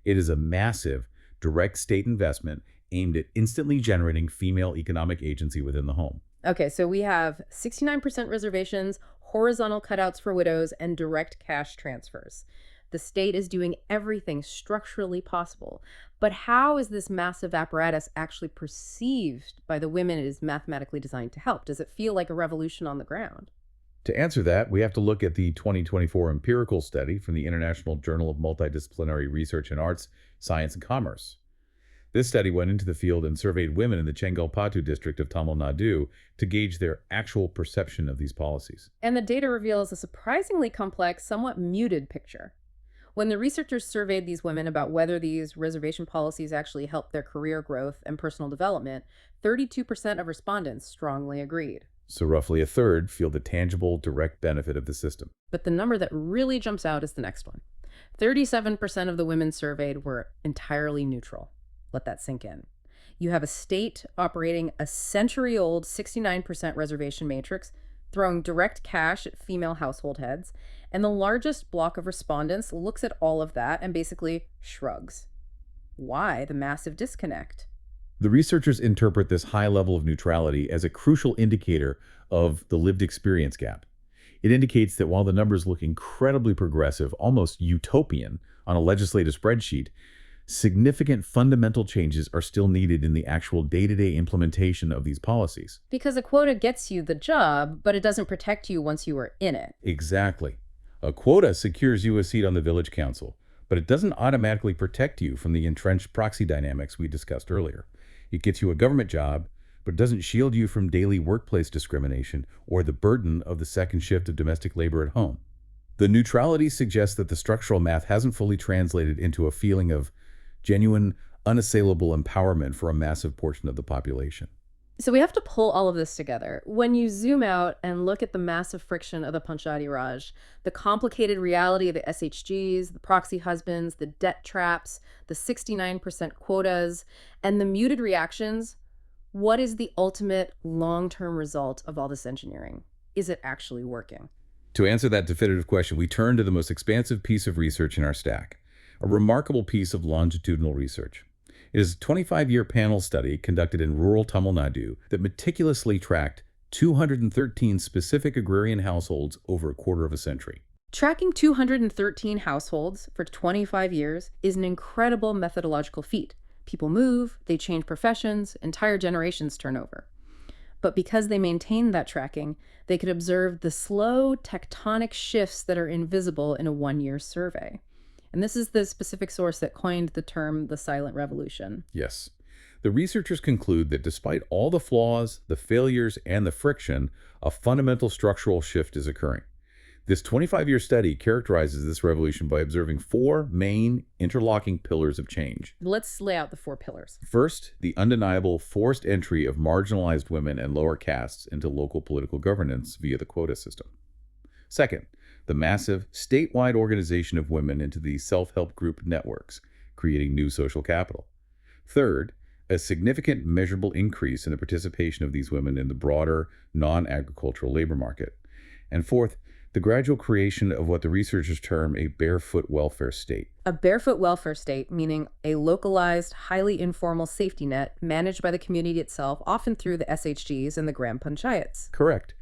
It is a massive, direct state investment aimed at instantly generating female economic agency within the home. Okay, so we have 69% reservations, horizontal cutouts for widows, and direct cash transfers. The state is doing everything structurally possible. But how is this massive apparatus actually perceived by the women it is mathematically designed to help? Does it feel like a revolution on the ground? To answer that, we have to look at the 2024 empirical study from the International Journal of Multidisciplinary Research in Arts, Science, and Commerce. This study went into the field and surveyed women in the Chengalpattu district of Tamil Nadu to gauge their actual perception of these policies. And the data reveals a surprisingly complex, somewhat muted picture. When the researchers surveyed these women about whether these reservation policies actually helped their career growth and personal development, 32% of respondents strongly agreed. So roughly a third feel the tangible, direct benefit of the system. But the number that really jumps out is the next one. 37% of the women surveyed were entirely neutral. Let that sink in. You have a state operating a century-old 69% reservation matrix, throwing direct cash at female household heads, and the largest block of respondents looks at all of that and basically shrugs. Why the massive disconnect? The researchers interpret this high level of neutrality as a crucial indicator of the lived experience gap. It indicates that while the numbers look incredibly progressive, almost utopian, on a legislative spreadsheet, significant fundamental changes are still needed in the actual day-to-day implementation of these policies. Because a quota gets you the job, but it doesn't protect you once you are in it. Exactly. A quota secures you a seat on the village council, but it doesn't automatically protect you from the entrenched proxy dynamics we discussed earlier. It gets you a government job, but it doesn't shield you from daily workplace discrimination or the burden of the second shift of domestic labor at home. The neutrality suggests that the structural math hasn't fully translated into a feeling of genuine, unassailable empowerment for a massive portion of the population. So we have to pull all of this together. When you zoom out and look at the massive friction of the Panchayat Raj, the complicated reality of the SHGs, the proxy husbands, the debt traps, the 69% quotas, and the muted reactions, what is the ultimate long-term result of all this engineering? Is it actually working? To answer that definitive question, we turn to the most expansive piece of research in our stack, a remarkable piece of longitudinal research. It is a 25-year panel study conducted in rural Tamil Nadu that meticulously tracked 213 specific agrarian households over a quarter of a century. Tracking 213 households for 25 years is an incredible methodological feat. People move, they change professions, entire generations turn over. But because they maintained that tracking, they could observe the slow tectonic shifts that are invisible in a one-year survey. And this is the specific source that coined the term the silent revolution. Yes. The researchers conclude that despite all the flaws, the failures, and the friction, a fundamental structural shift is occurring. This 25-year study characterizes this revolution by observing four main interlocking pillars of change. Let's lay out the four pillars. First, the undeniable forced entry of marginalized women and lower castes into local political governance via the quota system. Second, the massive statewide organization of women into these self-help group networks, creating new social capital. Third, a significant measurable increase in the participation of these women in the broader non-agricultural labor market. And fourth, the gradual creation of what the researchers term a barefoot welfare state. A barefoot welfare state, meaning a localized, highly informal safety net managed by the community itself, often through the SHGs and the gram panchayats. Correct.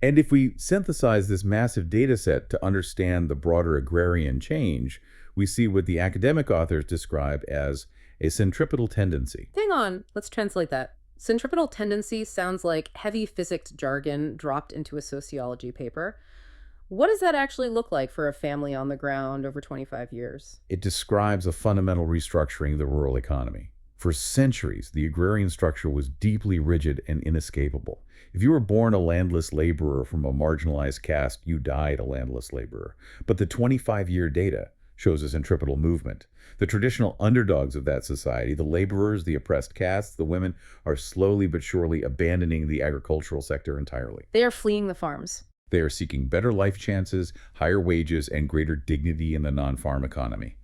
And if we synthesize this massive data set to understand the broader agrarian change, we see what the academic authors describe as a centripetal tendency. Hang on, let's translate that. Centripetal tendency sounds like heavy physics jargon dropped into a sociology paper. What does that actually look like for a family on the ground over 25 years? It describes a fundamental restructuring of the rural economy. For centuries, the agrarian structure was deeply rigid and inescapable. If you were born a landless laborer from a marginalized caste, you died a landless laborer. But the 25-year data shows a centripetal movement. The traditional underdogs of that society, the laborers, the oppressed castes, the women, are slowly but surely abandoning the agricultural sector entirely. They are fleeing the farms. They are seeking better life chances, higher wages, and greater dignity in the non-farm economy.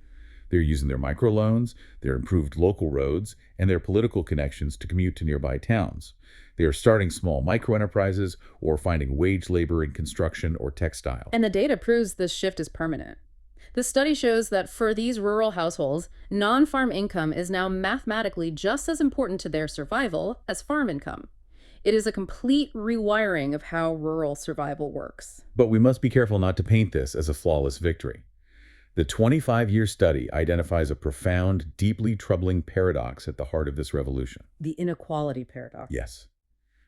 They're using their microloans, their improved local roads, and their political connections to commute to nearby towns. They are starting small microenterprises or finding wage labor in construction or textile. And the data proves this shift is permanent. The study shows that for these rural households, non-farm income is now mathematically just as important to their survival as farm income. It is a complete rewiring of how rural survival works. But we must be careful not to paint this as a flawless victory. The 25-year study identifies a profound, deeply troubling paradox at the heart of this revolution. The inequality paradox. Yes.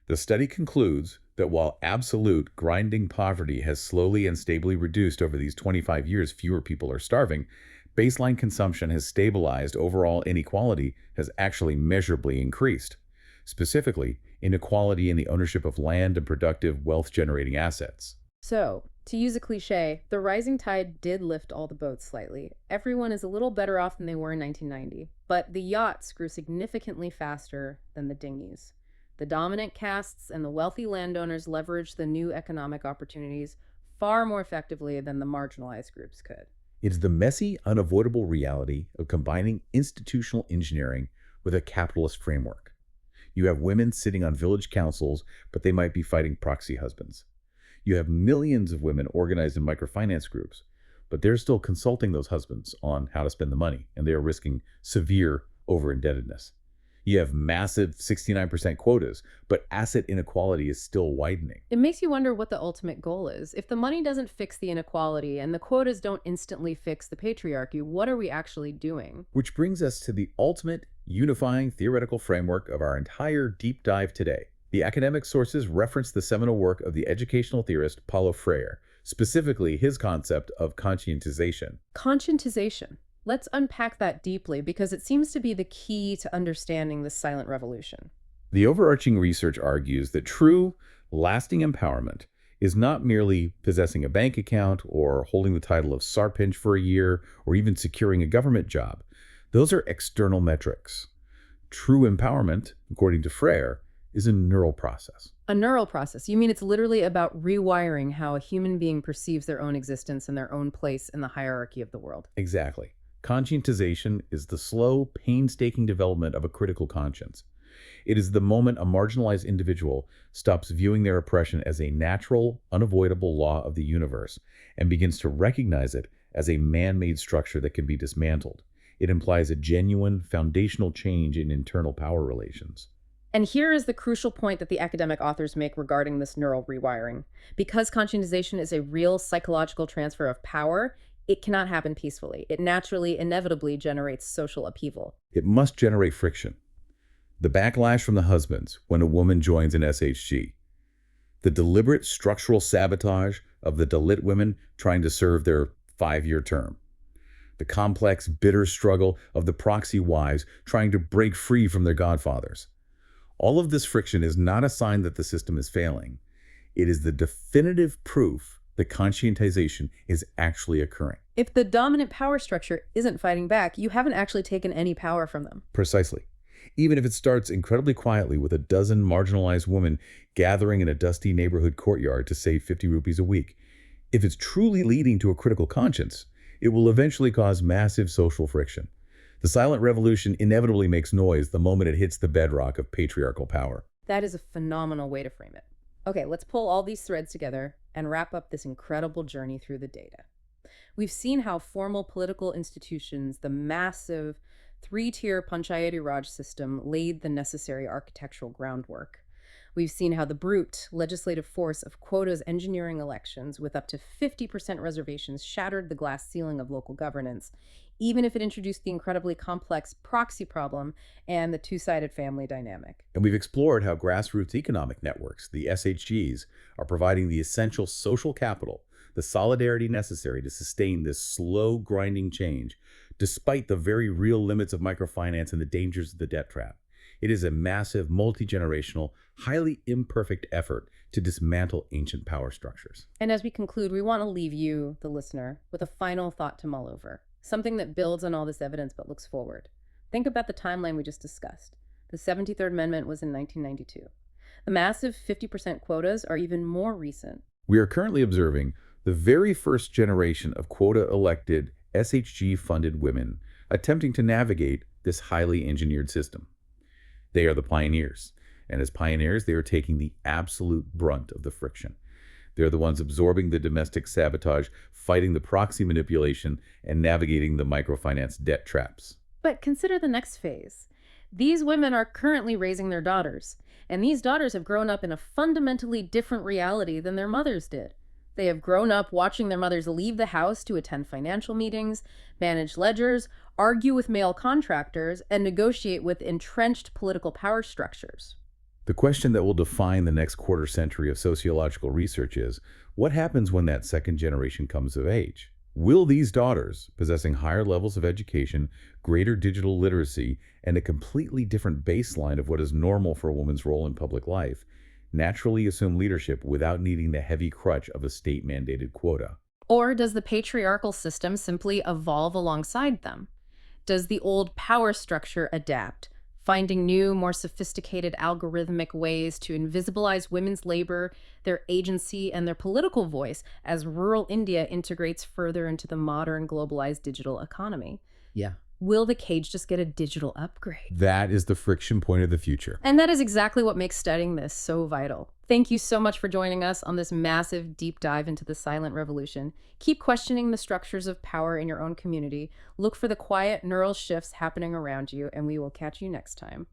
The study concludes that while absolute grinding poverty has slowly and stably reduced over these 25 years, fewer people are starving, baseline consumption has stabilized, overall inequality has actually measurably increased. Specifically, inequality in the ownership of land and productive wealth-generating assets. So, to use a cliche, the rising tide did lift all the boats slightly. Everyone is a little better off than they were in 1990, but the yachts grew significantly faster than the dinghies. The dominant castes and the wealthy landowners leveraged the new economic opportunities far more effectively than the marginalized groups could. It is the messy, unavoidable reality of combining institutional engineering with a capitalist framework. You have women sitting on village councils, but they might be fighting proxy husbands. You have millions of women organized in microfinance groups, but they're still consulting those husbands on how to spend the money, and they are risking severe over-indebtedness. You have massive 69% quotas, but asset inequality is still widening. It makes you wonder what the ultimate goal is. If the money doesn't fix the inequality and the quotas don't instantly fix the patriarchy, what are we actually doing? Which brings us to the ultimate unifying theoretical framework of our entire deep dive today. The academic sources reference the seminal work of the educational theorist Paulo Freire, specifically his concept of conscientization. Conscientization. Let's unpack that deeply because it seems to be the key to understanding the silent revolution. The overarching research argues that true, lasting empowerment is not merely possessing a bank account or holding the title of Sarpinch for a year or even securing a government job. Those are external metrics. True empowerment, according to Frere, is a neural process. A neural process. You mean it's literally about rewiring how a human being perceives their own existence and their own place in the hierarchy of the world. Exactly. Conscientization is the slow, painstaking development of a critical conscience. It is the moment a marginalized individual stops viewing their oppression as a natural, unavoidable law of the universe and begins to recognize it as a man-made structure that can be dismantled. It implies a genuine, foundational change in internal power relations. And here is the crucial point that the academic authors make regarding this neural rewiring. Because conscientization is a real psychological transfer of power, it cannot happen peacefully. It naturally, inevitably generates social upheaval. It must generate friction. The backlash from the husbands when a woman joins an SHG. The deliberate structural sabotage of the Dalit women trying to serve their 5-year term. The complex, bitter struggle of the proxy wives trying to break free from their godfathers. All of this friction is not a sign that the system is failing. It is the definitive proof that conscientization is actually occurring. If the dominant power structure isn't fighting back, you haven't actually taken any power from them. Precisely. Even if it starts incredibly quietly with a dozen marginalized women gathering in a dusty neighborhood courtyard to save 50 rupees a week, if it's truly leading to a critical conscience, it will eventually cause massive social friction. The silent revolution inevitably makes noise the moment it hits the bedrock of patriarchal power. That is a phenomenal way to frame it. Okay, let's pull all these threads together and wrap up this incredible journey through the data. We've seen how formal political institutions, the massive three-tier panchayati Raj system, laid the necessary architectural groundwork. We've seen how the brute legislative force of quotas engineering elections with up to 50% reservations shattered the glass ceiling of local governance, even if it introduced the incredibly complex proxy problem and the two-sided family dynamic. And we've explored how grassroots economic networks, the SHGs, are providing the essential social capital, the solidarity necessary to sustain this slow, grinding change, despite the very real limits of microfinance and the dangers of the debt trap. It is a massive, multi-generational, highly imperfect effort to dismantle ancient power structures. And as we conclude, we want to leave you, the listener, with a final thought to mull over. Something that builds on all this evidence but looks forward. Think about the timeline we just discussed. The 73rd Amendment was in 1992. The massive 50% quotas are even more recent. We are currently observing the very first generation of quota-elected, SHG-funded women attempting to navigate this highly engineered system. They are the pioneers, and as pioneers, they are taking the absolute brunt of the friction. They're the ones absorbing the domestic sabotage, fighting the proxy manipulation, and navigating the microfinance debt traps. But consider the next phase. These women are currently raising their daughters, and these daughters have grown up in a fundamentally different reality than their mothers did. They have grown up watching their mothers leave the house to attend financial meetings, manage ledgers, argue with male contractors, and negotiate with entrenched political power structures. The question that will define the next quarter century of sociological research is, what happens when that second generation comes of age? Will these daughters, possessing higher levels of education, greater digital literacy, and a completely different baseline of what is normal for a woman's role in public life, naturally assume leadership without needing the heavy crutch of a state-mandated quota? Or does the patriarchal system simply evolve alongside them? Does the old power structure adapt, finding new, more sophisticated algorithmic ways to invisibilize women's labor, their agency, and their political voice as rural India integrates further into the modern globalized digital economy? Yeah. Will the cage just get a digital upgrade? That is the friction point of the future. And that is exactly what makes studying this so vital. Thank you so much for joining us on this massive deep dive into the silent revolution. Keep questioning the structures of power in your own community. Look for the quiet neural shifts happening around you, and we will catch you next time.